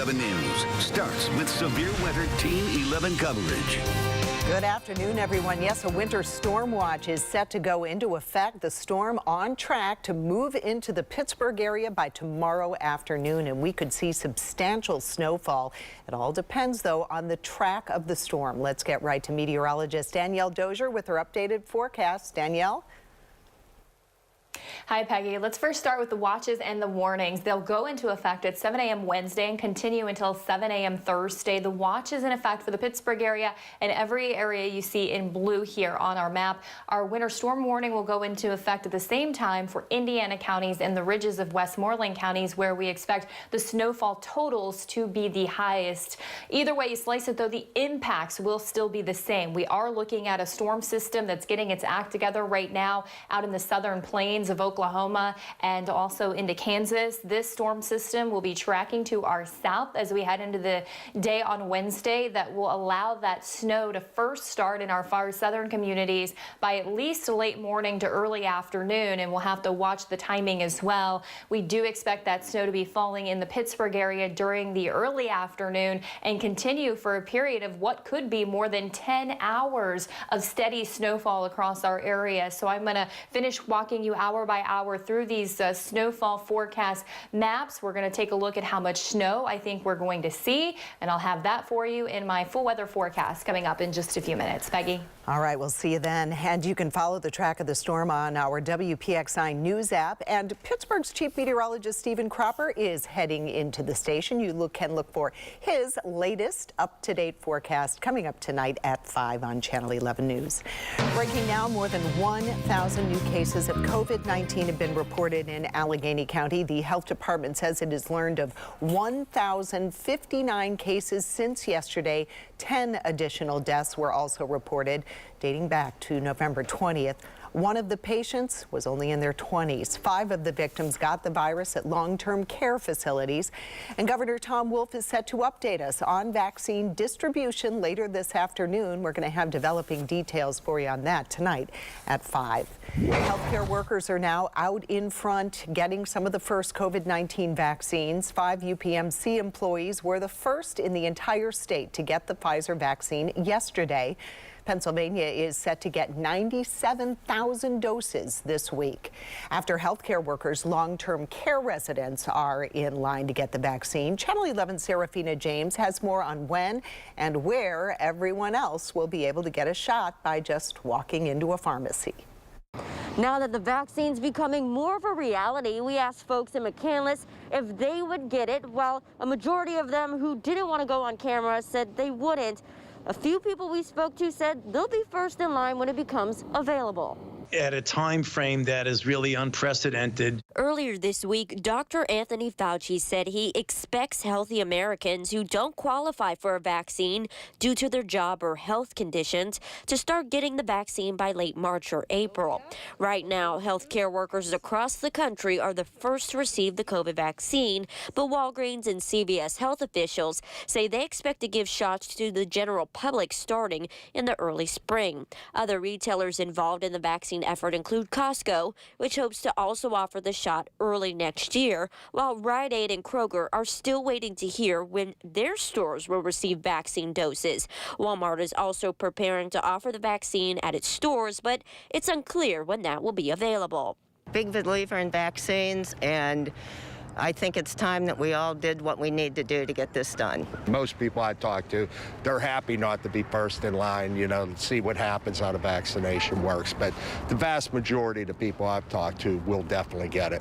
11 News starts with severe weather Team 11 coverage. Good afternoon, everyone. Yes, a winter storm watch is set to go into effect. The storm on track to move into the Pittsburgh area by tomorrow afternoon, and we could see substantial snowfall. It all depends, though, on the track of the storm. Let's get right to meteorologist Danielle Dozier with her updated forecast. Danielle? Hi, Peggy. Let's first start with the watches and the warnings. They'll go into effect at 7 a.m. Wednesday and continue until 7 a.m. Thursday. The watch is in effect for the Pittsburgh area and every area you see in blue here on our map. Our winter storm warning will go into effect at the same time for Indiana counties and the ridges of Westmoreland counties, where we expect the snowfall totals to be the highest. Either way you slice it, though, the impacts will still be the same. We are looking at a storm system that's getting its act together right now out in the southern plains of Oklahoma and also into Kansas. This storm system will be tracking to our south as we head into the day on Wednesday. That will allow that snow to first start in our far southern communities by at least late morning to early afternoon, and we'll have to watch the timing as well. We do expect that snow to be falling in the Pittsburgh area during the early afternoon and continue for a period of what could be more than 10 hours of steady snowfall across our area. So I'm going to finish walking you hour by hour through these snowfall forecast maps. We're going to take a look at how much snow I think we're going to see, and I'll have that for you in my full weather forecast coming up in just a few minutes. Peggy? All right, we'll see you then. And you can follow the track of the storm on our WPXI News app. And Pittsburgh's chief meteorologist Stephen Cropper is heading into the station. You can look for his latest up-to-date forecast coming up tonight at 5 on Channel 11 News. Breaking now, more than 1,000 new cases of COVID-19 have been reported in Allegheny County. The health department says it has learned of 1,059 cases since yesterday. 10 additional deaths were also reported, dating back to November 20th. One of the patients was only in their 20s. 5 of the victims got the virus at long-term care facilities. And Governor Tom Wolf is set to update us on vaccine distribution later this afternoon. We're going to have developing details for you on that tonight at 5. Healthcare workers are now out in front getting some of the first COVID-19 vaccines. 5 UPMC employees were the first in the entire state to get the Pfizer vaccine yesterday. Pennsylvania is set to get 97,000 doses this week. After healthcare workers, long-term care residents are in line to get the vaccine. Channel 11's Serafina James has more on when and where everyone else will be able to get a shot by just walking into a pharmacy. Now that the vaccine's becoming more of a reality, we asked folks in McCandless if they would get it, while a majority of them who didn't want to go on camera said they wouldn't. A few people we spoke to said they'll be first in line when it becomes available. At a time frame that is really unprecedented. Earlier this week, Dr. Anthony Fauci said he expects healthy Americans who don't qualify for a vaccine due to their job or health conditions to start getting the vaccine by late March or April. Right now, healthcare workers across the country are the first to receive the COVID vaccine, but Walgreens and CVS health officials say they expect to give shots to the general public starting in the early spring. Other retailers involved in the vaccine effort include Costco, which hopes to also offer the shot early next year, while Rite Aid and Kroger are still waiting to hear when their stores will receive vaccine doses. Walmart is also preparing to offer the vaccine at its stores, but it's unclear when that will be available. Big believer in vaccines, and I think it's time that we all did what we need to do to get this done. Most people I talk to, they're happy not to be first in line, to see what happens, how the vaccination works. But the vast majority of the people I've talked to will definitely get it.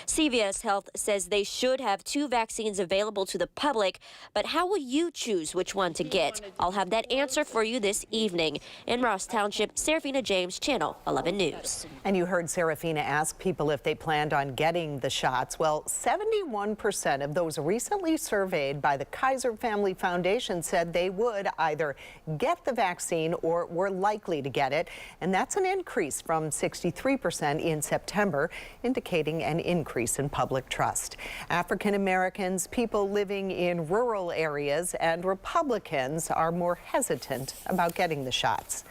CVS Health says they should have 2 vaccines available to the public, but how will you choose which one to get? I'll have that answer for you this evening. In Ross Township, Serafina James, Channel 11 News. And you heard Serafina ask people if they planned on getting the shots. Well, 71% of those recently surveyed by the Kaiser Family Foundation said they would either get the vaccine or were likely to get it. And that's an increase from 63% in September, indicating an increase in public trust. African Americans, people living in rural areas, and Republicans are more hesitant about getting the shots.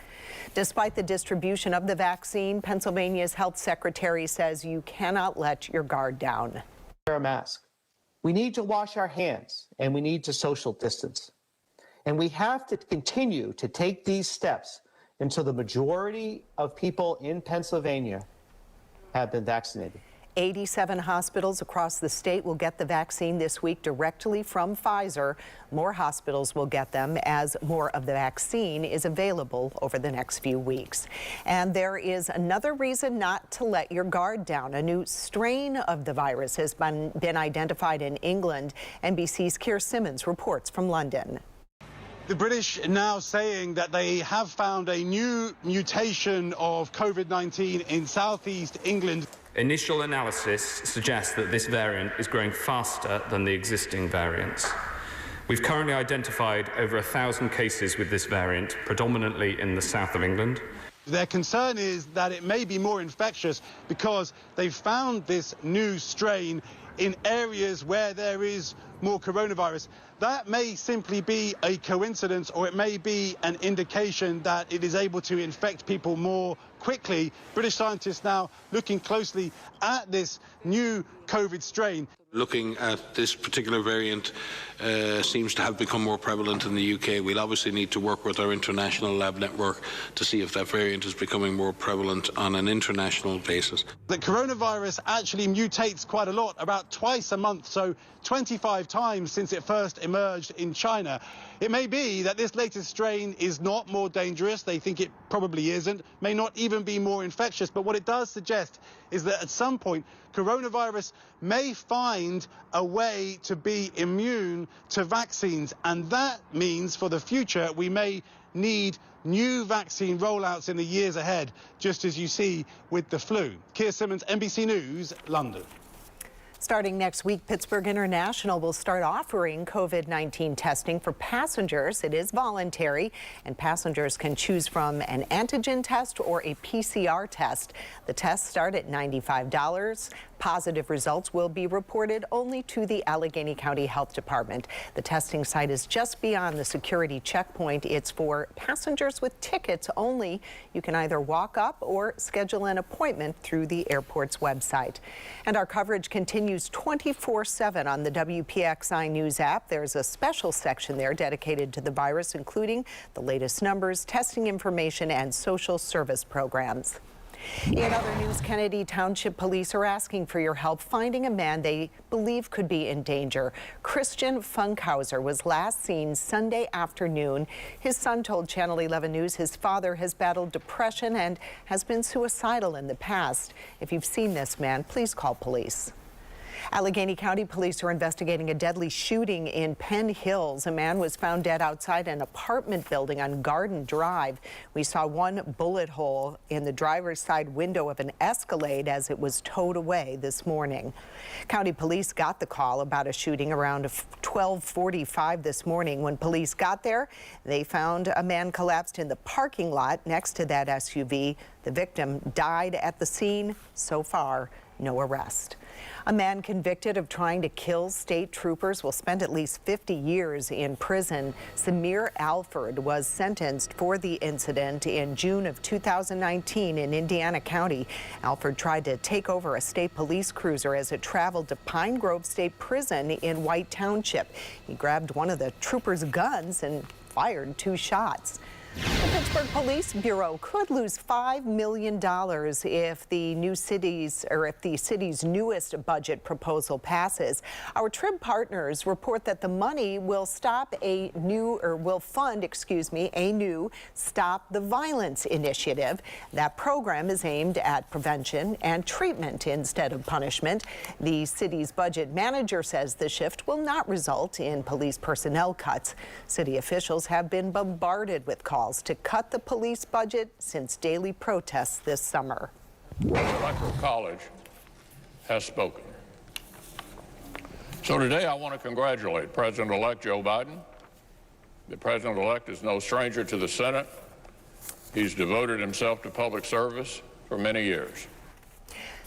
Despite the distribution of the vaccine, Pennsylvania's health secretary says you cannot let your guard down. Wear a mask. We need to wash our hands and we need to social distance. And we have to continue to take these steps until the majority of people in Pennsylvania have been vaccinated. 87 hospitals across the state will get the vaccine this week directly from Pfizer. More hospitals will get them as more of the vaccine is available over the next few weeks. And there is another reason not to let your guard down. A new strain of the virus has been identified in England. NBC's Keir Simmons reports from London. The British are now saying that they have found a new mutation of COVID-19 in southeast England. Initial analysis suggests that this variant is growing faster than the existing variants. We've currently identified over 1,000 cases with this variant, predominantly in the south of England. Their concern is that it may be more infectious because they've found this new strain in areas where there is more coronavirus. That may simply be a coincidence, or it may be an indication that it is able to infect people more quickly. British scientists now looking closely at this new COVID strain. Looking at this particular variant seems to have become more prevalent in the UK. We'll obviously need to work with our international lab network to see if that variant is becoming more prevalent on an international basis. The coronavirus actually mutates quite a lot, about twice a month, so 25 times since it first emerged in China. It may be that this latest strain is not more dangerous. They think it probably isn't, may not even be more infectious. But what it does suggest is that at some point, coronavirus may find a way to be immune to vaccines. And that means for the future, we may need new vaccine rollouts in the years ahead, just as you see with the flu. Keir Simmons, NBC News, London. Starting next week, Pittsburgh International will start offering COVID-19 testing for passengers. It is voluntary, and passengers can choose from an antigen test or a PCR test. The tests start at $95. Positive results will be reported only to the Allegheny County Health Department. The testing site is just beyond the security checkpoint. It's for passengers with tickets only. You can either walk up or schedule an appointment through the airport's website. And our coverage continues 24/7 on the WPXI News app. There's a special section there dedicated to the virus, including the latest numbers, testing information, and social service programs. In other news, Kennedy Township Police are asking for your help finding a man they believe could be in danger. Christian Funkhauser was last seen Sunday afternoon. His son told Channel 11 News his father has battled depression and has been suicidal in the past. If you've seen this man, please call police. Allegheny County Police are investigating a deadly shooting in Penn Hills. A man was found dead outside an apartment building on Garden Drive. We saw one bullet hole in the driver's side window of an Escalade as it was towed away this morning. County police got the call about a shooting around 12:45 this morning. When police got there, they found a man collapsed in the parking lot next to that SUV. The victim died at the scene. So far, no arrest. A man convicted of trying to kill state troopers will spend at least 50 years in prison. Samir Alford was sentenced for the incident in June of 2019 in Indiana County. Alford tried to take over a state police cruiser as it traveled to Pine Grove State Prison in White Township. He grabbed one of the troopers' guns and fired 2 shots. The Pittsburgh Police Bureau could lose $5 million if the city's newest budget proposal passes. Our TRIB partners report that the money will fund a new Stop the Violence initiative. That program is aimed at prevention and treatment instead of punishment. The city's budget manager says the shift will not result in police personnel cuts. City officials have been bombarded with calls to cut the police budget since daily protests this summer. The Electoral College has spoken. So today I want to congratulate President-elect Joe Biden. The President-elect is no stranger to the Senate. He's devoted himself to public service for many years.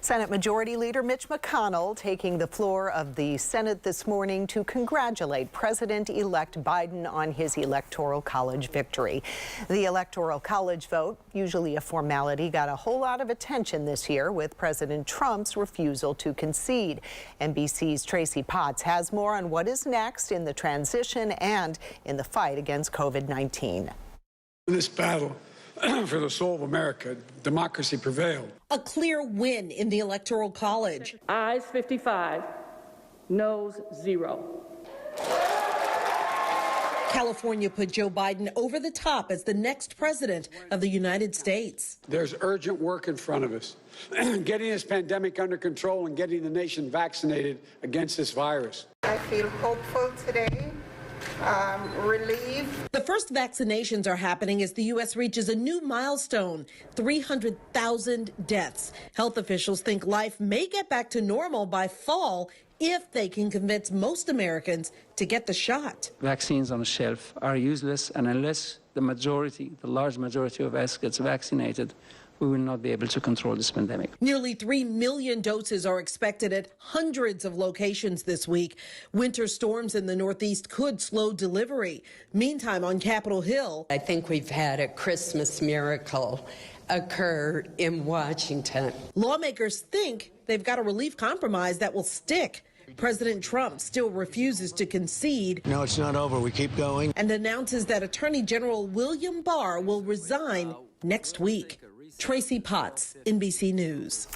Senate Majority Leader Mitch McConnell taking the floor of the Senate this morning to congratulate President-elect Biden on his Electoral College victory. The Electoral College vote, usually a formality, got a whole lot of attention this year with President Trump's refusal to concede. NBC's Tracy Potts has more on what is next in the transition and in the fight against COVID-19. This battle for the soul of America, democracy prevailed. A clear win in the Electoral College. Ayes 55, noes 0. California put Joe Biden over the top as the next president of the United States. There's urgent work in front of us. Getting this pandemic under control and getting the nation vaccinated against this virus. I feel hopeful today. Relieved. The first vaccinations are happening as the U.S. reaches a new milestone, 300,000 deaths. Health officials think life may get back to normal by fall if they can convince most Americans to get the shot. Vaccines on the shelf are useless, and unless the large majority of us gets vaccinated, we will not be able to control this pandemic. Nearly 3 million doses are expected at hundreds of locations this week. Winter storms in the Northeast could slow delivery. Meantime, on Capitol Hill, I think we've had a Christmas miracle occur in Washington. Lawmakers think they've got a relief compromise that will stick. President Trump still refuses to concede. No, it's not over. We keep going. And announces that Attorney General William Barr will resign next week. Tracy Potts, NBC News.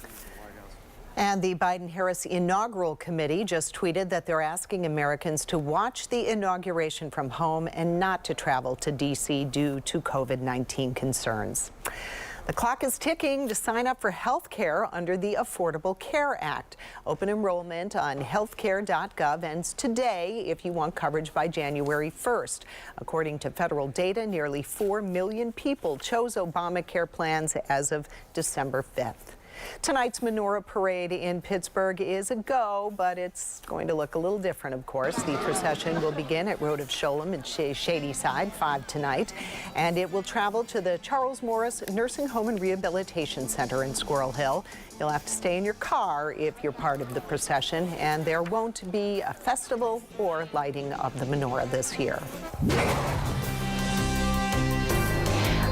And the Biden-Harris Inaugural Committee just tweeted that they're asking Americans to watch the inauguration from home and not to travel to D.C. due to COVID-19 concerns. The clock is ticking to sign up for health care under the Affordable Care Act. Open enrollment on healthcare.gov ends today if you want coverage by January 1st. According to federal data, nearly 4 million people chose Obamacare plans as of December 5th. Tonight's Menorah Parade in Pittsburgh is a go, but it's going to look a little different, of course. The procession will begin at Road of Sholem and Shady Side, 5 tonight, and it will travel to the Charles Morris Nursing Home and Rehabilitation Center in Squirrel Hill. You'll have to stay in your car if you're part of the procession, and there won't be a festival or lighting of the menorah this year.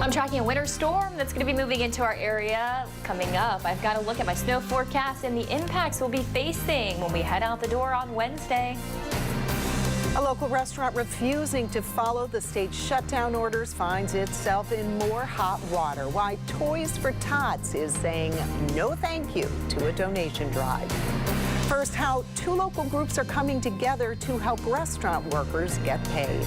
I'm tracking a winter storm that's going to be moving into our area coming up. I've got to look at my snow forecast and the impacts we'll be facing when we head out the door on Wednesday. A local restaurant refusing to follow the state shutdown orders finds itself in more hot water. Why Toys for Tots is saying no thank you to a donation drive. First, how 2 local groups are coming together to help restaurant workers get paid.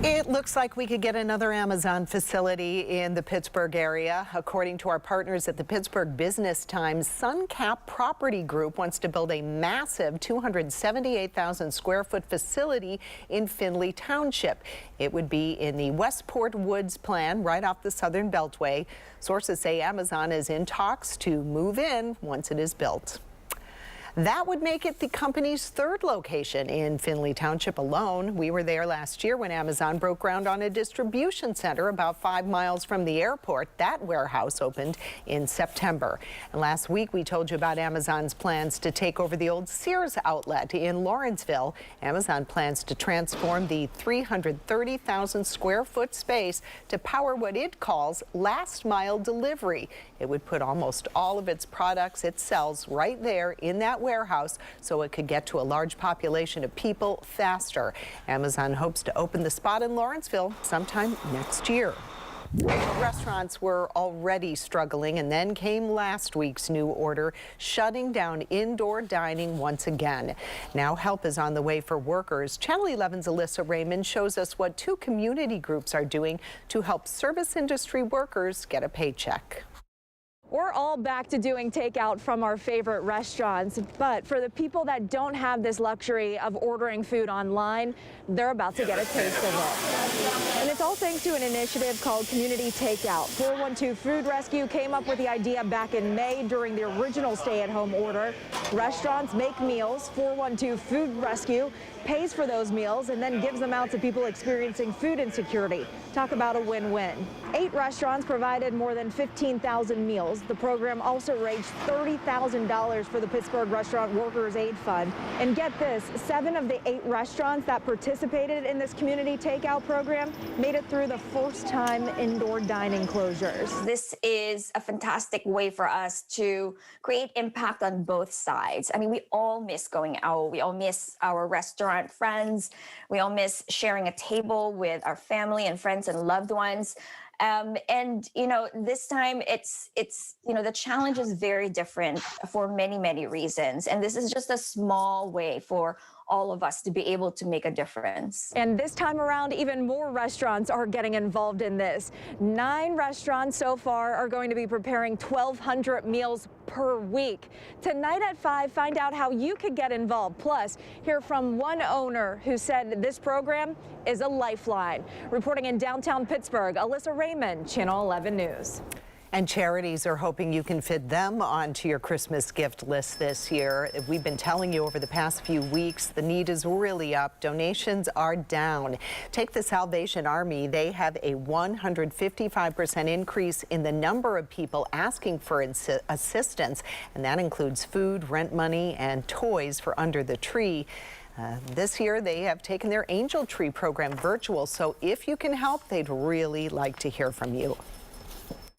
It looks like we could get another Amazon facility in the Pittsburgh area. According to our partners at the Pittsburgh Business Times, SunCap Property Group wants to build a massive 278,000 square foot facility in Findlay Township. It would be in the Westport Woods plan right off the Southern Beltway. Sources say Amazon is in talks to move in once it is built. That would make it the company's third location in Findlay Township alone. We were there last year when Amazon broke ground on a distribution center about 5 miles from the airport. That warehouse opened in September. And last week we told you about Amazon's plans to take over the old Sears outlet in Lawrenceville. Amazon plans to transform the 330,000 square foot space to power what it calls last mile delivery. It would put almost all of its products it sells right there in that warehouse so it could get to a large population of people faster. Amazon hopes to open the spot in Lawrenceville sometime next year. Restaurants were already struggling, and then came last week's new order, shutting down indoor dining once again. Now help is on the way for workers. Channel 11's Alyssa Raymond shows us what 2 community groups are doing to help service industry workers get a paycheck. We're all back to doing takeout from our favorite restaurants, but for the people that don't have this luxury of ordering food online, they're about to get a taste of it. And it's all thanks to an initiative called Community Takeout. 412 Food Rescue came up with the idea back in May during the original stay-at-home order. Restaurants make meals. 412 Food Rescue pays for those meals and then gives them out to people experiencing food insecurity. Talk about a win-win. 8 restaurants provided more than 15,000 meals. The program also raised $30,000 for the Pittsburgh Restaurant Workers Aid Fund. And get this, 7 of the 8 restaurants that participated in this community takeout program made it through the first-time indoor dining closures. This is a fantastic way for us to create impact on both sides. I mean, we all miss going out. We all miss our restaurant friends. We all miss sharing a table with our family and friends and loved ones. And, you know, this time it's, you know, the challenge is very different for many, many reasons. And this is just a small way for all of us to be able to make a difference. And this time around, even more restaurants are getting involved in this. 9 restaurants so far are going to be preparing 1,200 meals per week. Tonight at 5, find out how you could get involved. Plus, hear from one owner who said this program is a lifeline. Reporting in downtown Pittsburgh, Alyssa Raymond, Channel 11 News. And charities are hoping you can fit them onto your Christmas gift list this year. We've been telling you over the past few weeks, the need is really up. Donations are down. Take the Salvation Army. They have a 155% increase in the number of people asking for assistance, and that includes food, rent money, and toys for under the tree. This year, they have taken their Angel Tree program virtual, so if you can help, they'd really like to hear from you.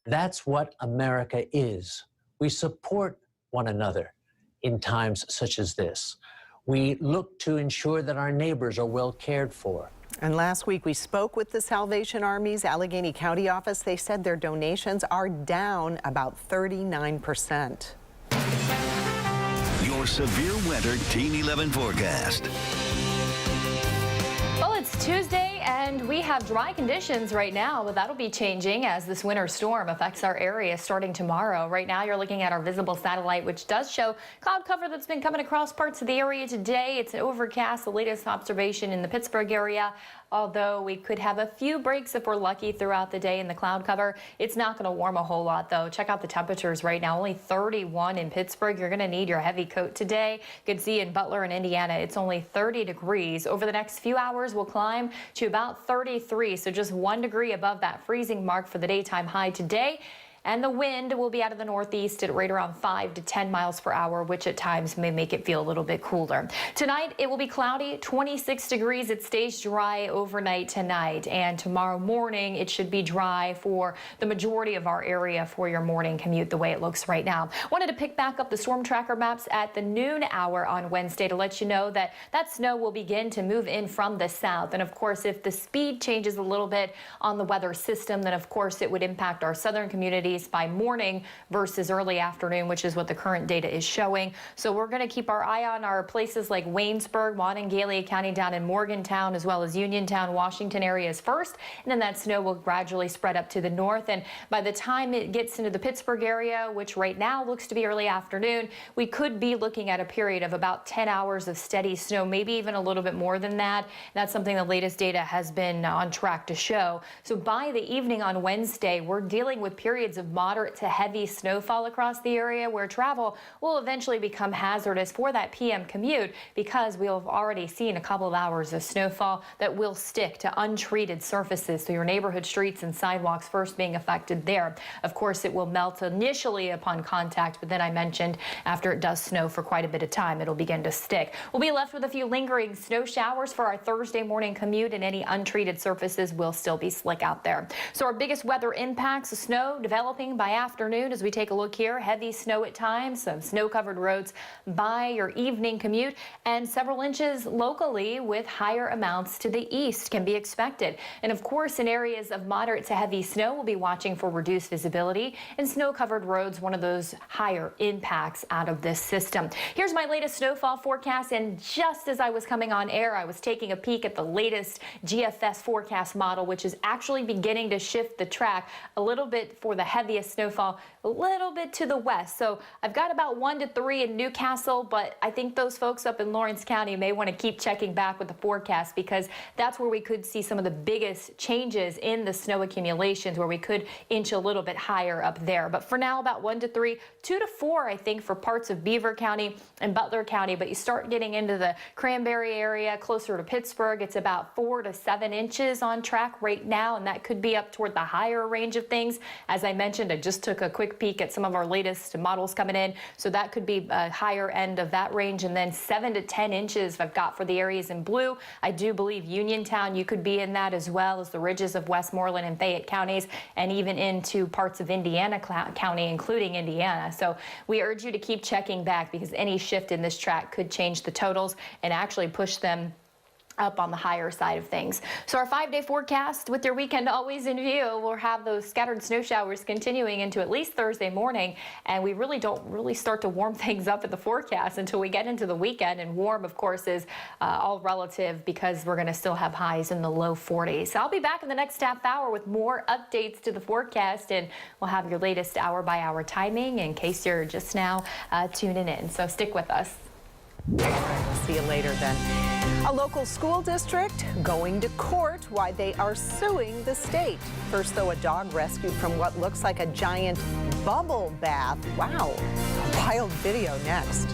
That's what America is. We support one another in times such as this. We look to ensure that our neighbors are well cared for. And last week we spoke with the Salvation Army's Allegheny County office. They said their donations are down about 39%. Your severe weather Team 11 forecast. Well, it's Tuesday and we have dry conditions right now, but that'll be changing as this winter storm affects our area starting tomorrow. Right now, you're looking at our visible satellite, which does show cloud cover that's been coming across parts of the area today. It's overcast, the latest observation in the Pittsburgh area. Although we could have a few breaks if we're lucky throughout the day in the cloud cover. It's not going to warm a whole lot, though. Check out the temperatures right now. Only 31 in Pittsburgh. You're going to need your heavy coat today. You can see in Butler and Indiana, it's only 30 degrees. Over the next few hours, we'll climb to about 33, so just 1 degree above that freezing mark for the daytime high today. And the wind will be out of the northeast at right around 5 to 10 miles per hour, which at times may make it feel a little bit cooler. Tonight, it will be cloudy, 26 degrees. It stays dry overnight tonight. And tomorrow morning, it should be dry for the majority of our area for your morning commute the way it looks right now. Wanted to pick back up the storm tracker maps at the noon hour on Wednesday to let you know that that snow will begin to move in from the south. And of course, if the speed changes a little bit on the weather system, then of course it would impact our southern communities least by morning versus early afternoon, which is what the current data is showing. So we're going to keep our eye on our places like Waynesburg, Monongalia County down in Morgantown, as well as Uniontown, Washington areas first. And then that snow will gradually spread up to the north. And by the time it gets into the Pittsburgh area, which right now looks to be early afternoon, we could be looking at a period of about 10 hours of steady snow, maybe even a little bit more than that. That's something the latest data has been on track to show. So by the evening on Wednesday, we're dealing with periods of moderate to heavy snowfall across the area where travel will eventually become hazardous for that PM commute because we'll have already seen a couple of hours of snowfall that will stick to untreated surfaces. So your neighborhood streets and sidewalks first being affected there. Of course, it will melt initially upon contact, but then I mentioned after it does snow for quite a bit of time, it'll begin to stick. We'll be left with a few lingering snow showers for our Thursday morning commute, and any untreated surfaces will still be slick out there. So our biggest weather impacts, the snow developing by afternoon as we take a look here. Heavy snow at times, some snow-covered roads by your evening commute, and several inches locally with higher amounts to the east can be expected. And of course, in areas of moderate to heavy snow, we'll be watching for reduced visibility, and snow-covered roads, one of those higher impacts out of this system. Here's my latest snowfall forecast, and just as I was coming on air, I was taking a peek at the latest GFS forecast model, which is actually beginning to shift the track a little bit for the heaviest snowfall, a little bit to the west. So I've got about 1 to 3 in Newcastle, but I think those folks up in Lawrence County may want to keep checking back with the forecast because that's where we could see some of the biggest changes in the snow accumulations, where we could inch a little bit higher up there. But for now, about 1 to 3, 2 to 4, I think, for parts of Beaver County and Butler County. But you start getting into the Cranberry area, closer to Pittsburgh, it's about 4 to 7 inches on track right now, and that could be up toward the higher range of things. As I mentioned, I just took a quick peek at some of our latest models coming in, so that could be a higher end of that range. And then 7 to 10 inches I've got for the areas in blue. I do believe Uniontown, you could be in that, as well as the ridges of Westmoreland and Fayette counties, and even into parts of Indiana County, including Indiana. So we urge you to keep checking back because any shift in this track could change the totals and actually push them up on the higher side of things. So our 5-day forecast with your weekend always in view, we'll have those scattered snow showers continuing into at least Thursday morning, and we really don't start to warm things up at the forecast until we get into the weekend. And warm, of course, is all relative because we're going to still have highs in the low 40s. So I'll be back in the next half hour with more updates to the forecast, and we'll have your latest hour-by-hour timing in case you're just now tuning in. So stick with us. All right, we'll see you later then. A local school district going to court why they are suing the state. First, though, a dog rescued from what looks like a giant bubble bath. Wow, a wild video next.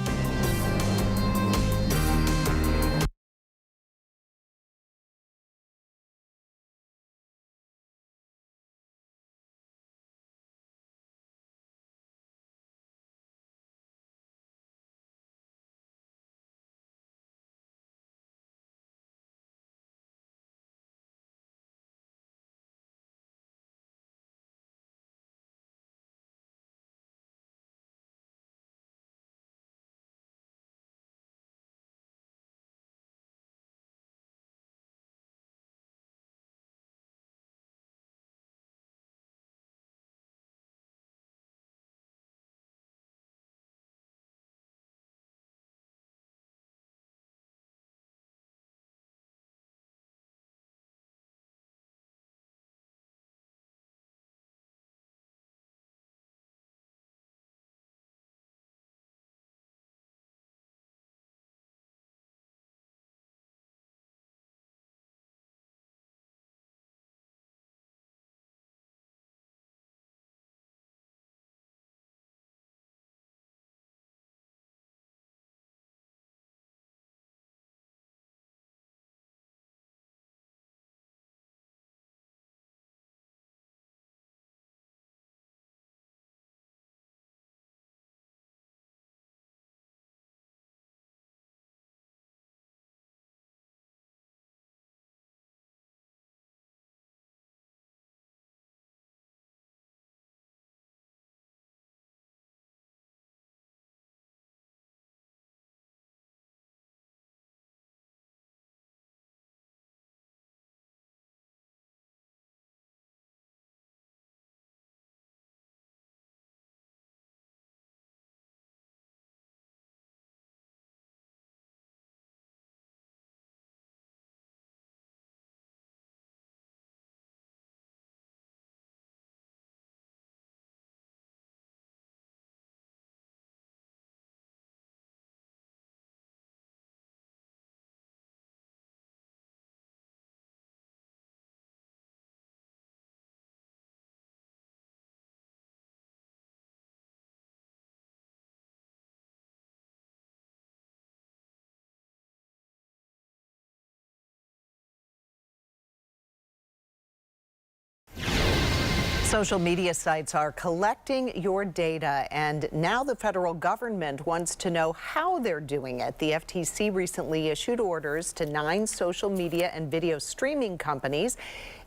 Social media sites are collecting your data, and now the federal government wants to know how they're doing it. The FTC recently issued orders to 9 social media and video streaming companies,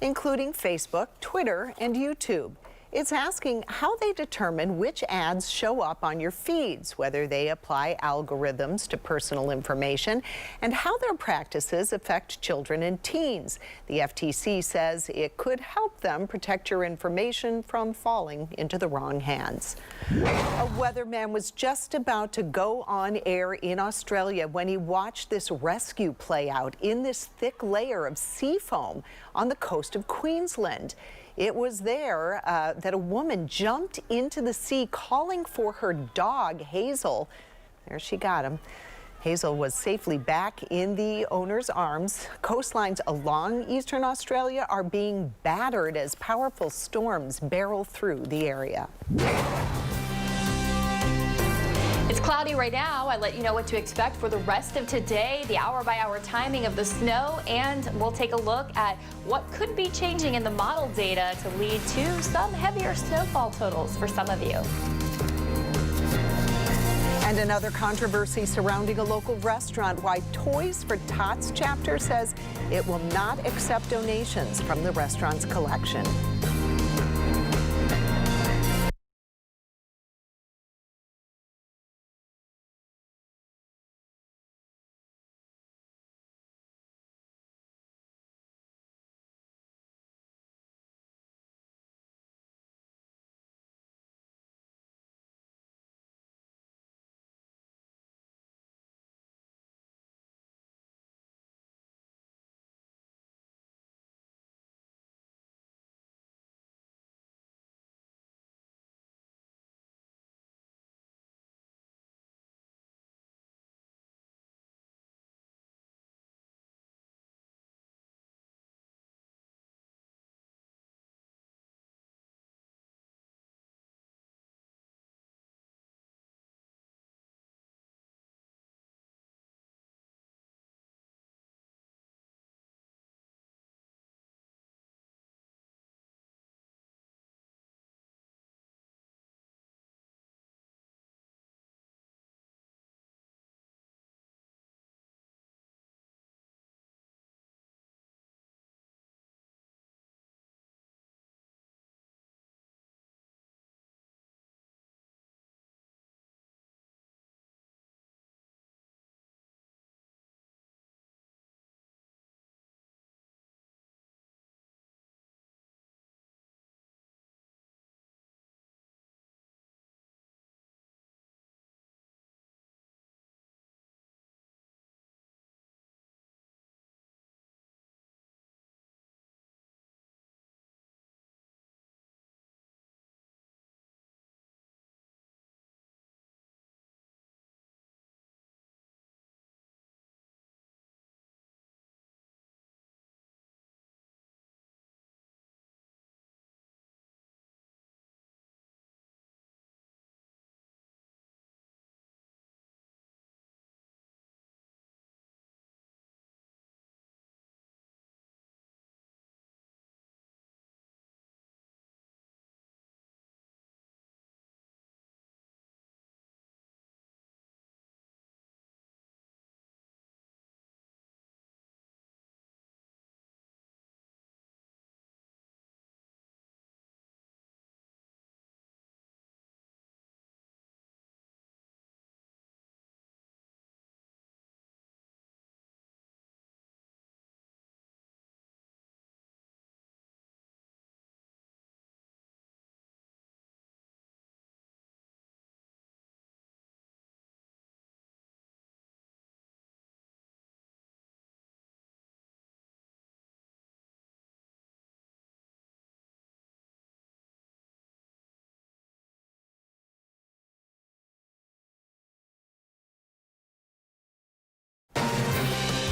including Facebook, Twitter, and YouTube. It's asking how they determine which ads show up on your feeds, whether they apply algorithms to personal information, and how their practices affect children and teens. The FTC says it could help them protect your information from falling into the wrong hands. A weatherman was just about to go on air in Australia when he watched this rescue play out in this thick layer of sea foam on the coast of Queensland. It was there that a woman jumped into the sea calling for her dog, Hazel. There she got him. Hazel was safely back in the owner's arms. Coastlines along eastern Australia are being battered as powerful storms barrel through the area. It's cloudy right now. I let you know what to expect for the rest of today, the hour-by-hour timing of the snow, and we'll take a look at what could be changing in the model data to lead to some heavier snowfall totals for some of you. And another controversy surrounding a local restaurant. Why Toys for Tots chapter says it will not accept donations from the restaurant's collection.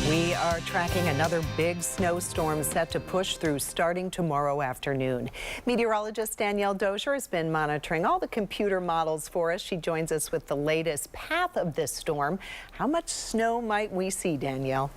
We are tracking another big snowstorm set to push through starting tomorrow afternoon. Meteorologist Danielle Dozier has been monitoring all the computer models for us. She joins us with the latest path of this storm. How much snow might we see, Danielle?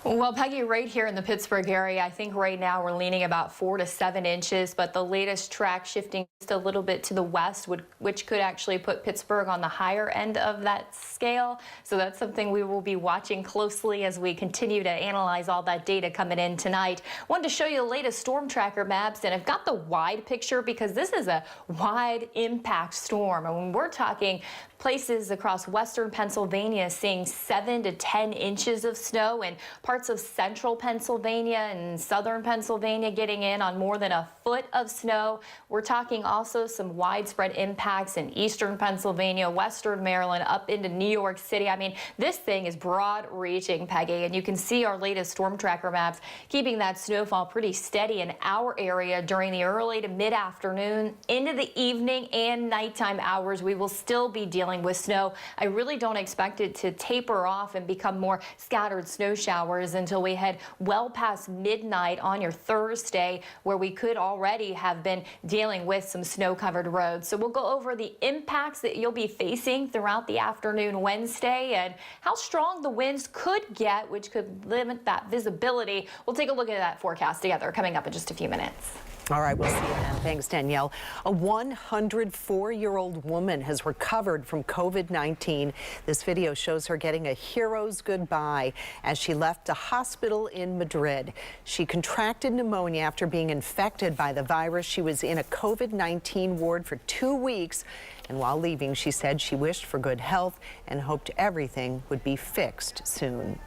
Well, Peggy, right here in the Pittsburgh area, I think right now we're leaning about 4 to 7 inches, but the latest track shifting just a little bit to the west, which could actually put Pittsburgh on the higher end of that scale. So that's something we will be watching closely as we continue to analyze all that data coming in tonight. Wanted to show you the latest storm tracker maps, and I've got the wide picture because this is a wide impact storm. And when we're talking places across western Pennsylvania seeing 7 to 10 inches of snow, and parts of central Pennsylvania and southern Pennsylvania getting in on more than a foot of snow. We're talking also some widespread impacts in eastern Pennsylvania, western Maryland, up into New York City. I mean, this thing is broad reaching, Peggy, and you can see our latest storm tracker maps keeping that snowfall pretty steady in our area during the early to mid-afternoon into the evening and nighttime hours. We will still be dealing with snow. I really don't expect it to taper off and become more scattered snow showers until we head well past midnight on your Thursday, where we could already have been dealing with some snow-covered roads. So we'll go over the impacts that you'll be facing throughout the afternoon Wednesday and how strong the winds could get, which could limit that visibility. We'll take a look at that forecast together coming up in just a few minutes. All right, we'll see you then. Thanks, Danielle. A 104-year-old woman has recovered from COVID-19. This video shows her getting a hero's goodbye as she left a hospital in Madrid. She contracted pneumonia after being infected by the virus. She was in a COVID-19 ward for 2 weeks. And while leaving, she said she wished for good health and hoped everything would be fixed soon.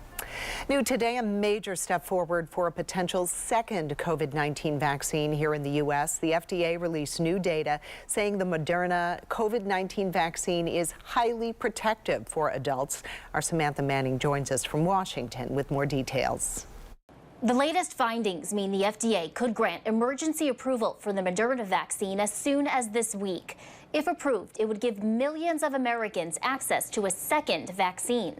New today, a major step forward for a potential second COVID-19 vaccine here in the U.S. The FDA released new data saying the Moderna COVID-19 vaccine is highly protective for adults. Our Samantha Manning joins us from Washington with more details. The latest findings mean the FDA could grant emergency approval for the Moderna vaccine as soon as this week. If approved, it would give millions of Americans access to a second vaccine.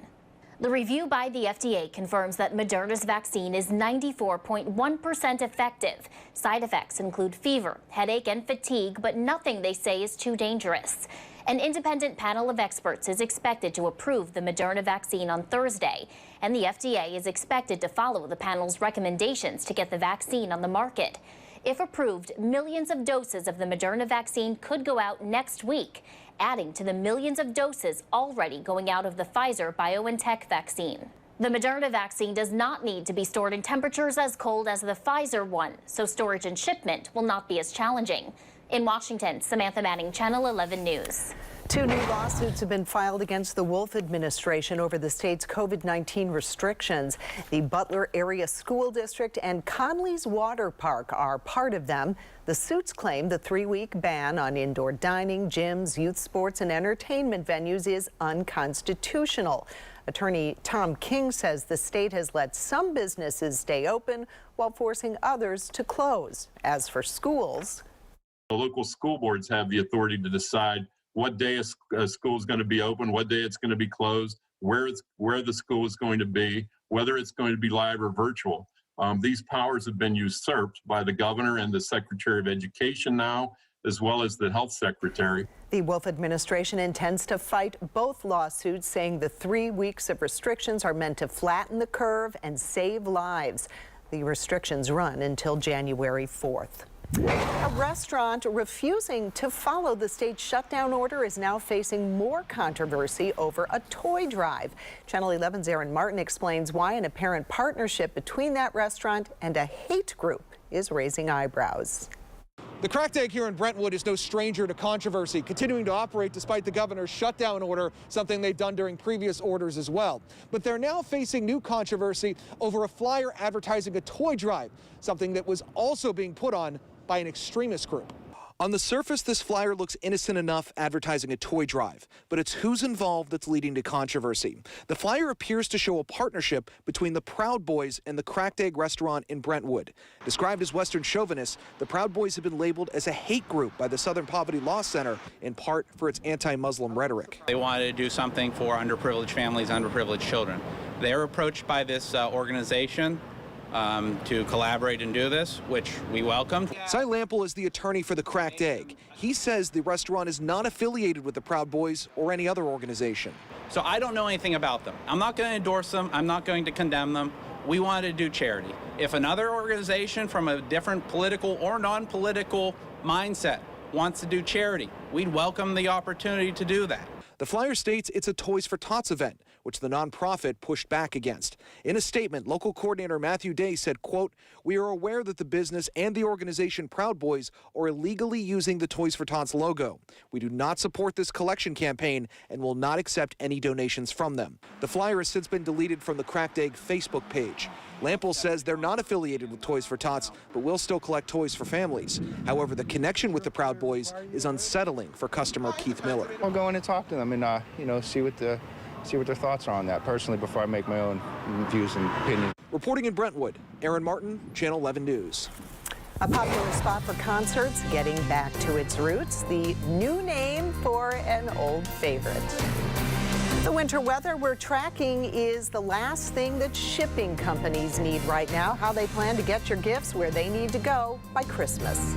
The review by the FDA confirms that Moderna's vaccine is 94.1% effective. Side effects include fever, headache, and fatigue, but nothing they say is too dangerous. An independent panel of experts is expected to approve the Moderna vaccine on Thursday, and the FDA is expected to follow the panel's recommendations to get the vaccine on the market. If approved, millions of doses of the Moderna vaccine could go out next week, adding to the millions of doses already going out of the Pfizer-BioNTech vaccine. The Moderna vaccine does not need to be stored in temperatures as cold as the Pfizer one, so storage and shipment will not be as challenging. In Washington, Samantha Manning, Channel 11 News. 2 new lawsuits have been filed against the Wolf administration over the state's COVID-19 restrictions. The Butler Area School District and Conley's Water Park are part of them. The suits claim the 3-week ban on indoor dining, gyms, youth sports, and entertainment venues is unconstitutional. Attorney Tom King says the state has let some businesses stay open while forcing others to close. As for schools, the local school boards have the authority to decide what day a school is going to be open, what day it's going to be closed, where the school is going to be, whether it's going to be live or virtual. These powers have been usurped by the governor and the Secretary of Education now, as well as the health secretary. The Wolf administration intends to fight both lawsuits, saying the 3 weeks of restrictions are meant to flatten the curve and save lives. The restrictions run until January 4th. A restaurant refusing to follow the state's shutdown order is now facing more controversy over a toy drive. Channel 11's Aaron Martin explains why an apparent partnership between that restaurant and a hate group is raising eyebrows. The Cracked Egg here in Brentwood is no stranger to controversy, continuing to operate despite the governor's shutdown order, something they've done during previous orders as well. But they're now facing new controversy over a flyer advertising a toy drive, something that was also being put on by an extremist group. On the surface, this flyer looks innocent enough, advertising a toy drive, but it's who's involved that's leading to controversy. The flyer appears to show a partnership between the Proud Boys and the Cracked Egg restaurant in Brentwood. Described as Western chauvinists, the Proud Boys have been labeled as a hate group by the Southern Poverty Law Center, in part for its anti-Muslim rhetoric. They wanted to do something for underprivileged families, underprivileged children. They were approached by this organization to collaborate and do this, which we welcomed. Cy Lample is the attorney for the Cracked Egg. He says the restaurant is not affiliated with the Proud Boys or any other organization. So I don't know anything about them. I'm not going to endorse them. I'm not going to condemn them. We want to do charity. If another organization from a different political or non-political mindset wants to do charity, we'd welcome the opportunity to do that. The flyer states it's a Toys for Tots event, which the nonprofit pushed back against. In a statement, local coordinator Matthew Day said, quote, "We are aware that the business and the organization Proud Boys are illegally using the Toys for Tots logo. We do not support this collection campaign and will not accept any donations from them." The flyer has since been deleted from the Cracked Egg Facebook page. Lample says they're not affiliated with Toys for Tots, but will still collect toys for families. However, the connection with the Proud Boys is unsettling for customer Keith Miller. I'll go in and talk to them and, see what their thoughts are on that personally before I make my own views and opinions. Reporting in Brentwood, Aaron Martin, Channel 11 News. A popular spot for concerts getting back to its roots, the new name for an old favorite. The winter weather we're tracking is the last thing that shipping companies need right now, how they plan to get your gifts where they need to go by Christmas.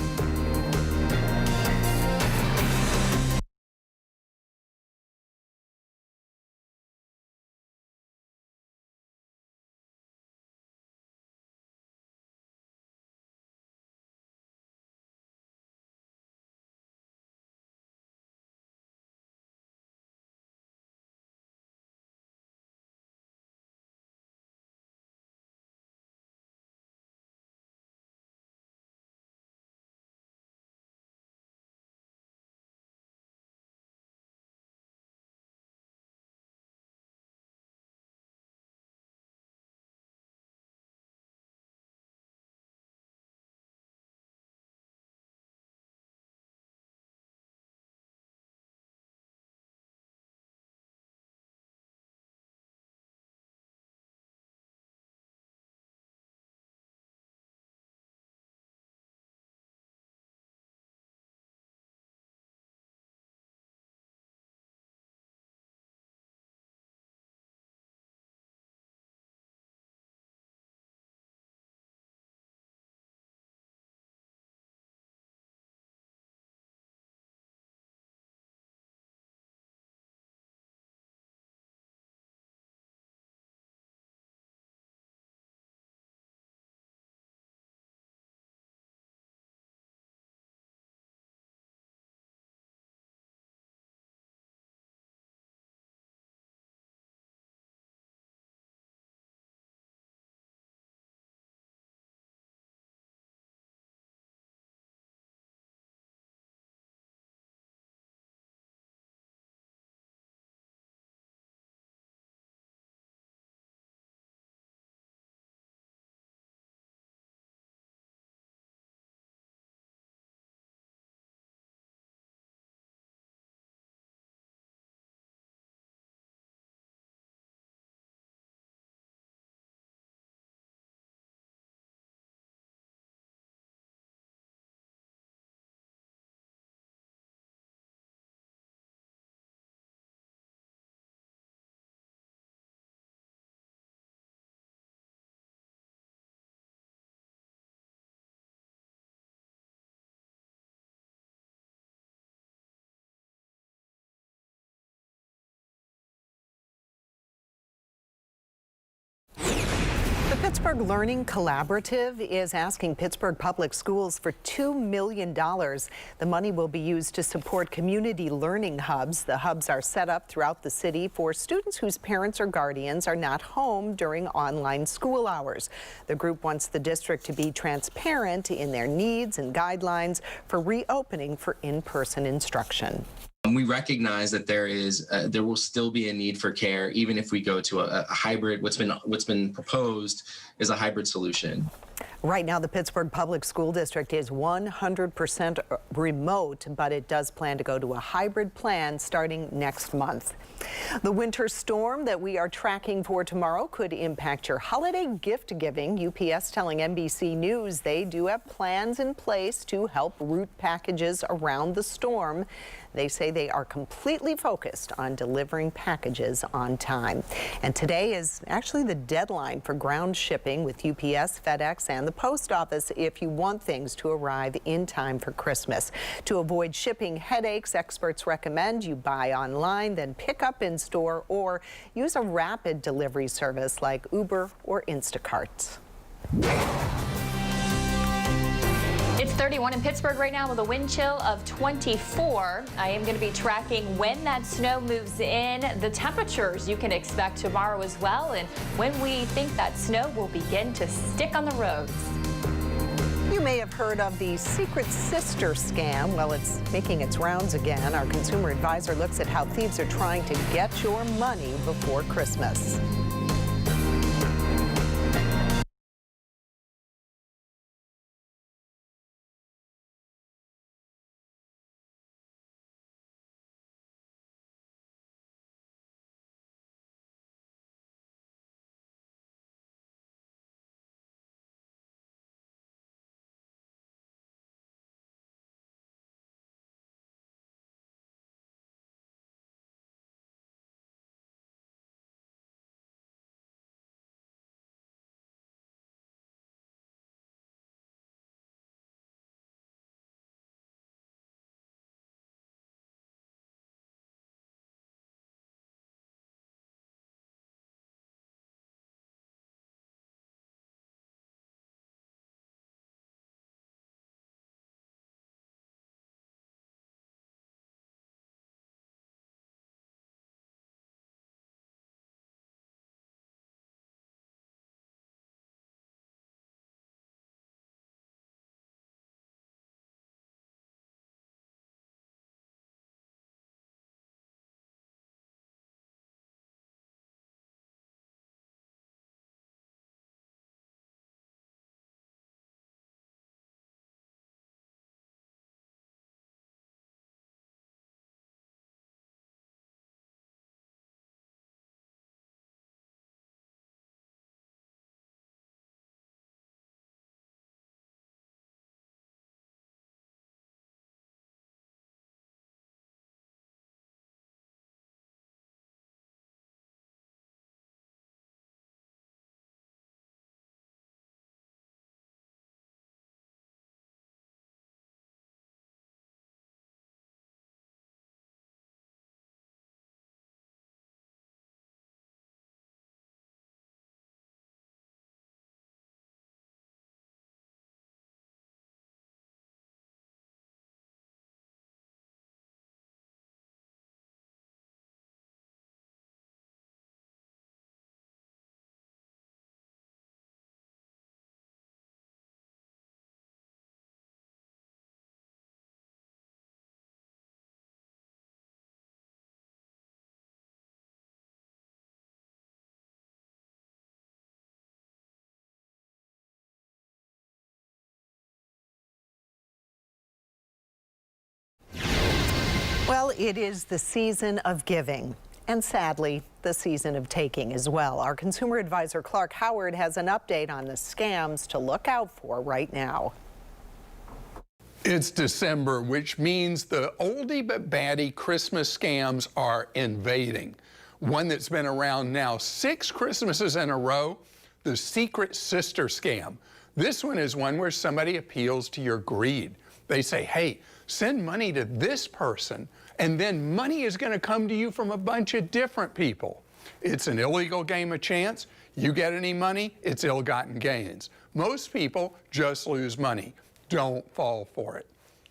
The Pittsburgh Learning Collaborative is asking Pittsburgh Public Schools for $2 million. The money will be used to support community learning hubs. The hubs are set up throughout the city for students whose parents or guardians are not home during online school hours. The group wants the district to be transparent in their needs and guidelines for reopening for in-person instruction. We recognize that there will still be a need for care, even if we go to a hybrid. What's been proposed is a hybrid solution. Right now, the Pittsburgh Public School District is 100% remote, but it does plan to go to a hybrid plan starting next month. The winter storm that we are tracking for tomorrow could impact your holiday gift giving. UPS telling NBC News they do have plans in place to help route packages around the storm. They say they are completely focused on delivering packages on time. And today is actually the deadline for ground shipping with UPS, FedEx, and the post office if you want things to arrive in time for Christmas. To avoid shipping headaches, experts recommend you buy online, then pick up in store, or use a rapid delivery service like Uber or Instacart. It's 31 in Pittsburgh right now with a wind chill of 24. I am going to be tracking when that snow moves in, the temperatures you can expect tomorrow as well, and when we think that snow will begin to stick on the roads. You may have heard of the Secret Sister scam. Well, it's making its rounds again. Our consumer advisor looks at how thieves are trying to get your money before Christmas. Well, it is the season of giving, and sadly, the season of taking as well. Our consumer advisor Clark Howard has an update on the scams to look out for right now. It's December, which means the oldie but baddie Christmas scams are invading. One that's been around now 6 Christmases in a row, the Secret Sister scam. This one is one where somebody appeals to your greed. They say, hey, send money to this person, and then money is going to come to you from a bunch of different people. It's an illegal game of chance. You get any money, it's ill-gotten gains. Most people just lose money. Don't fall for it.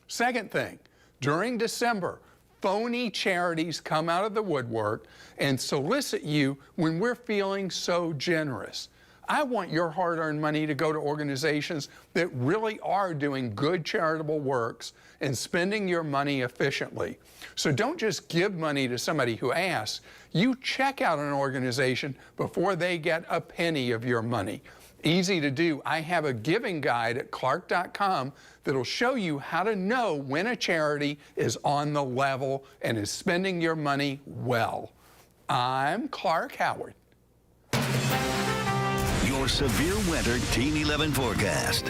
Second thing, during December, phony charities come out of the woodwork and solicit you when we're feeling so generous. I want your hard-earned money to go to organizations that really are doing good charitable works and spending your money efficiently. So don't just give money to somebody who asks. You check out an organization before they get a penny of your money. Easy to do. I have a giving guide at clark.com that'll show you how to know when a charity is on the level and is spending your money well. I'm Clark Howard. Your severe weather Team 11 forecast.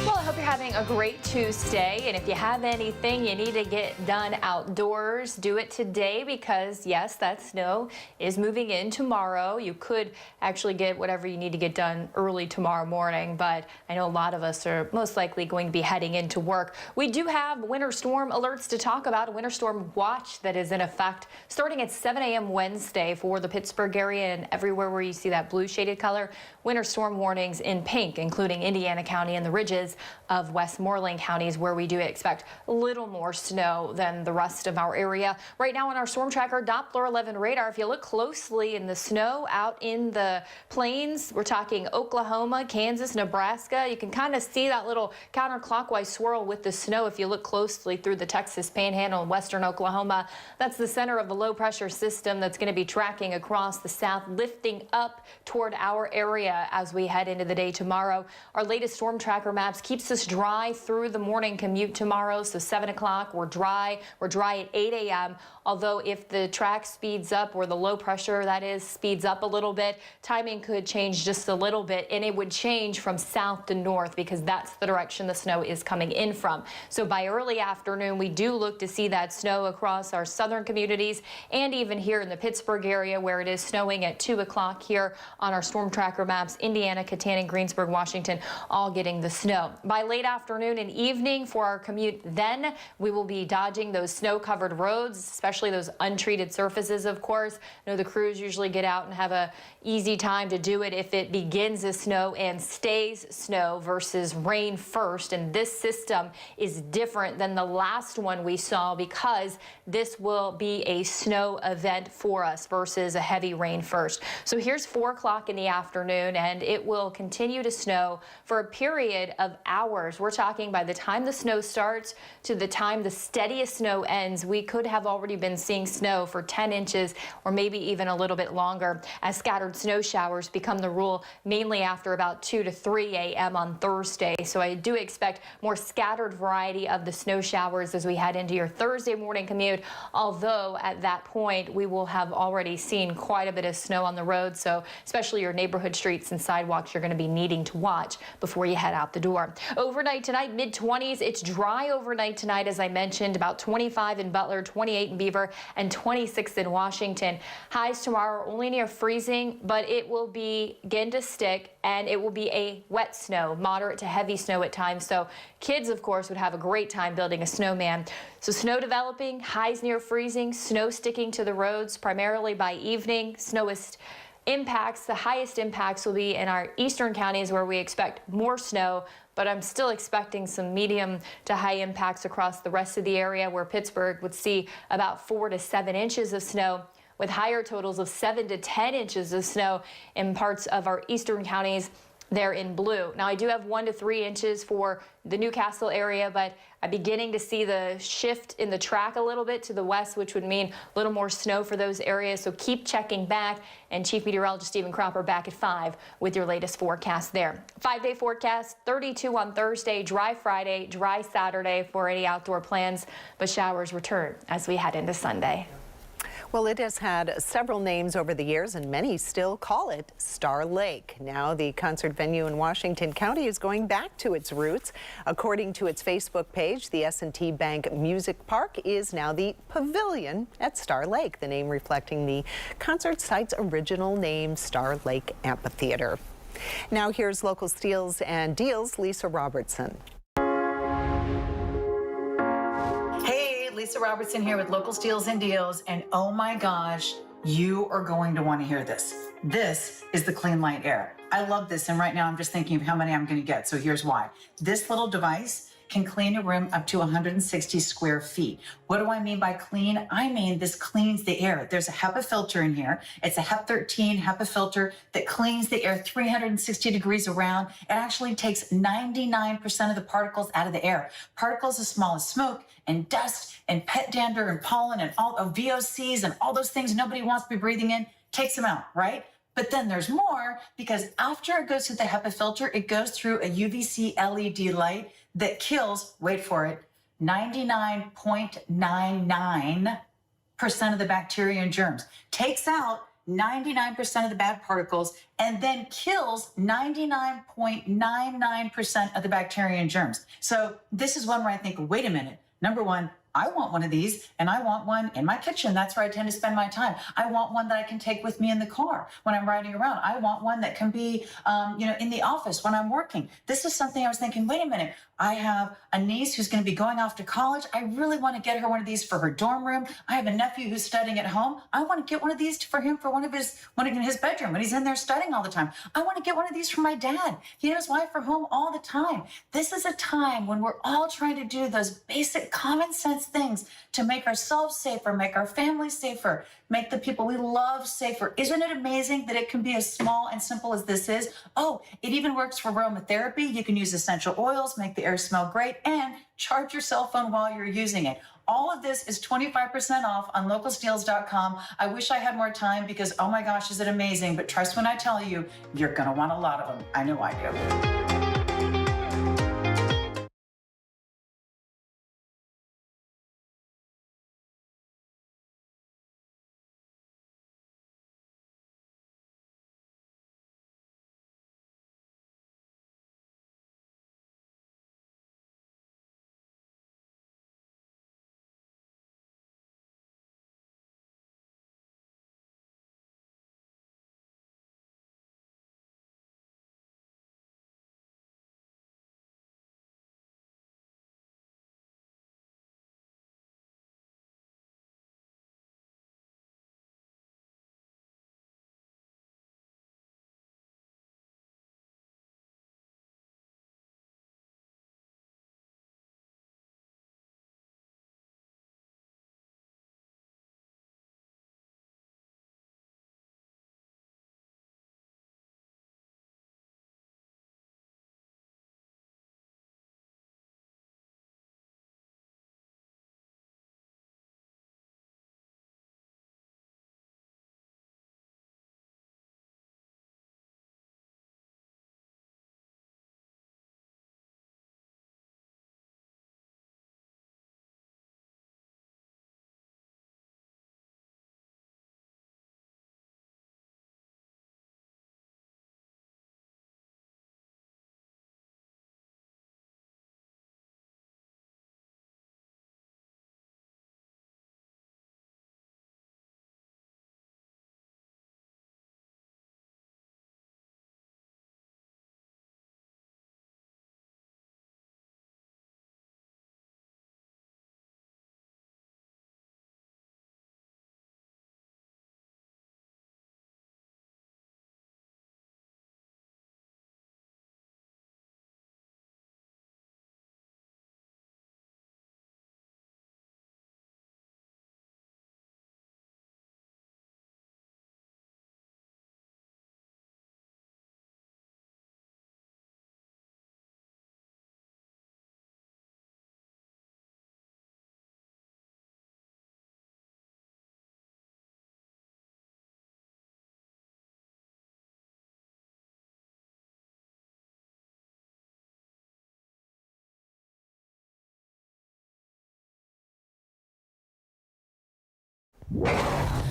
Well, I hope you're having having a great Tuesday, and if you have anything you need to get done outdoors, do it today because, yes, that snow is moving in tomorrow. You could actually get whatever you need to get done early tomorrow morning, but I know a lot of us are most likely going to be heading into work. We do have winter storm alerts to talk about, a winter storm watch that is in effect starting at 7 a.m. Wednesday for the Pittsburgh area and everywhere where you see that blue shaded color. Winter storm warnings in pink, including Indiana County and the ridges of Westmoreland counties, where we do expect a little more snow than the rest of our area. Right now on our storm tracker Doppler 11 radar, if you look closely in the snow out in the plains, we're talking Oklahoma, Kansas, Nebraska. You can kind of see that little counterclockwise swirl with the snow if you look closely through the Texas Panhandle and western Oklahoma. That's the center of the low pressure system that's going to be tracking across the south, lifting up toward our area as we head into the day tomorrow. Our latest storm tracker maps keeps us dry through the morning commute tomorrow. So 7 o'clock, we're dry. We're dry at 8 a.m. Although if the track speeds up, or the low pressure, that is, speeds up a little bit, timing could change just a little bit, and it would change from south to north because that's the direction the snow is coming in from. So by early afternoon, we do look to see that snow across our southern communities and even here in the Pittsburgh area where it is snowing at 2 o'clock here on our storm tracker maps. Indiana, Kittanning, Greensburg, Washington, all getting the snow. By late afternoon and evening for our commute, then we will be dodging those snow-covered roads, especially those untreated surfaces, of course. I know the crews usually get out and have a easy time to do it if it begins as snow and stays snow versus rain first. And this system is different than the last one we saw because this will be a snow event for us versus a heavy rain first. So here's 4 o'clock in the afternoon, and it will continue to snow for a period of hours. We're talking by the time the snow starts to the time the steadiest snow ends, we could have already been seeing snow for 10 inches or maybe even a little bit longer as scattered snow showers become the rule mainly after about 2 to 3 a.m. on Thursday. So I do expect more scattered variety of the snow showers as we head into your Thursday morning commute, although at that point we will have already seen quite a bit of snow on the road. So especially your neighborhood streets and sidewalks you're going to be needing to watch before you head out the door. Overnight tonight, mid-20s. It's dry overnight tonight, as I mentioned, about 25 in Butler, 28 in Beaver, and 26 in Washington. Highs tomorrow are only near freezing, but it will begin to stick, and it will be a wet snow, moderate to heavy snow at times. So kids, of course, would have a great time building a snowman. So snow developing, highs near freezing, snow sticking to the roads primarily by evening. Snowist impacts, the highest impacts will be in our eastern counties where we expect more snow, but I'm still expecting some medium to high impacts across the rest of the area where Pittsburgh would see about 4 to 7 inches of snow, with higher totals of 7 to 10 inches of snow in parts of our eastern counties there in blue. Now I do have 1 to 3 inches for the Newcastle area, but I'm beginning to see the shift in the track a little bit to the west, which would mean a little more snow for those areas. So keep checking back, and Chief Meteorologist Stephen Cropper back at 5 with your latest forecast there. 5-day forecast, 32 on Thursday, dry Friday, dry Saturday for any outdoor plans, but showers return as we head into Sunday. Well, it has had several names over the years, and many still call it Star Lake. Now, the concert venue in Washington County is going back to its roots. According to its Facebook page, the S&T Bank Music Park is now the Pavilion at Star Lake, the name reflecting the concert site's original name, Star Lake Amphitheater. Now, here's local steals and deals, Lisa Robertson. Lisa Robertson here with Local Steals and Deals, and oh my gosh, you are going to want to hear this. This is the Clean Light Air. I love this, and right now I'm just thinking of how many I'm going to get, so here's why. This little device can clean a room up to 160 square feet. What do I mean by clean? I mean this cleans the air. There's a HEPA filter in here. It's a HEP 13 HEPA filter that cleans the air 360 degrees around. It actually takes 99% of the particles out of the air. Particles as small as smoke and dust and pet dander and pollen and all of VOCs and all those things nobody wants to be breathing in, takes them out, right? But then there's more, because after it goes through the HEPA filter, it goes through a UVC LED light that kills, wait for it, 99.99% of the bacteria and germs. Takes out 99% of the bad particles and then kills 99.99% of the bacteria and germs. So this is one where I think, wait a minute. Number one, I want one of these, and I want one in my kitchen. That's where I tend to spend my time. I want one that I can take with me in the car when I'm riding around. I want one that can be, in the office when I'm working. This is something I was thinking, wait a minute. I have a niece who's going to be going off to college. I really want to get her one of these for her dorm room. I have a nephew who's studying at home. I want to get one of these for him for one in his bedroom when he's in there studying all the time. I want to get one of these for my dad. He and his wife are home all the time. This is a time when we're all trying to do those basic common sense things to make ourselves safer, make our families safer, make the people we love safer. Isn't it amazing that it can be as small and simple as this is? Oh, it even works for aromatherapy. You can use essential oils, make the air smell great, and charge your cell phone while you're using it. All of this is 25% off on localsteals.com. I wish I had more time because, oh my gosh, is it amazing. But trust when I tell you, you're going to want a lot of them. I know I do.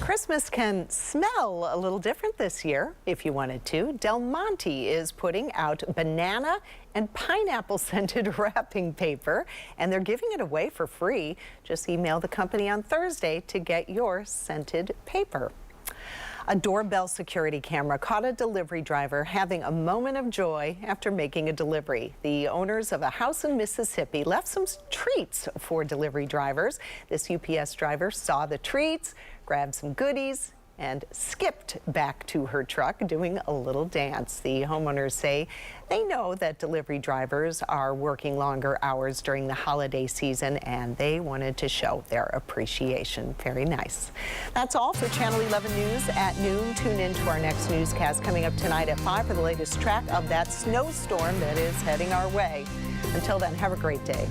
Christmas can smell a little different this year if you wanted to. Del Monte is putting out banana and pineapple scented wrapping paper, and they're giving it away for free. Just email the company on Thursday to get your scented paper. A doorbell security camera caught a delivery driver having a moment of joy after making a delivery. The owners of a house in Mississippi left some treats for delivery drivers. This UPS driver saw the treats, grabbed some goodies, and skipped back to her truck doing a little dance. The homeowners say they know that delivery drivers are working longer hours during the holiday season, and they wanted to show their appreciation. Very nice. That's all for Channel 11 News at noon. Tune in to our next newscast coming up tonight at 5 for the latest track of that snowstorm that is heading our way. Until then, have a great day.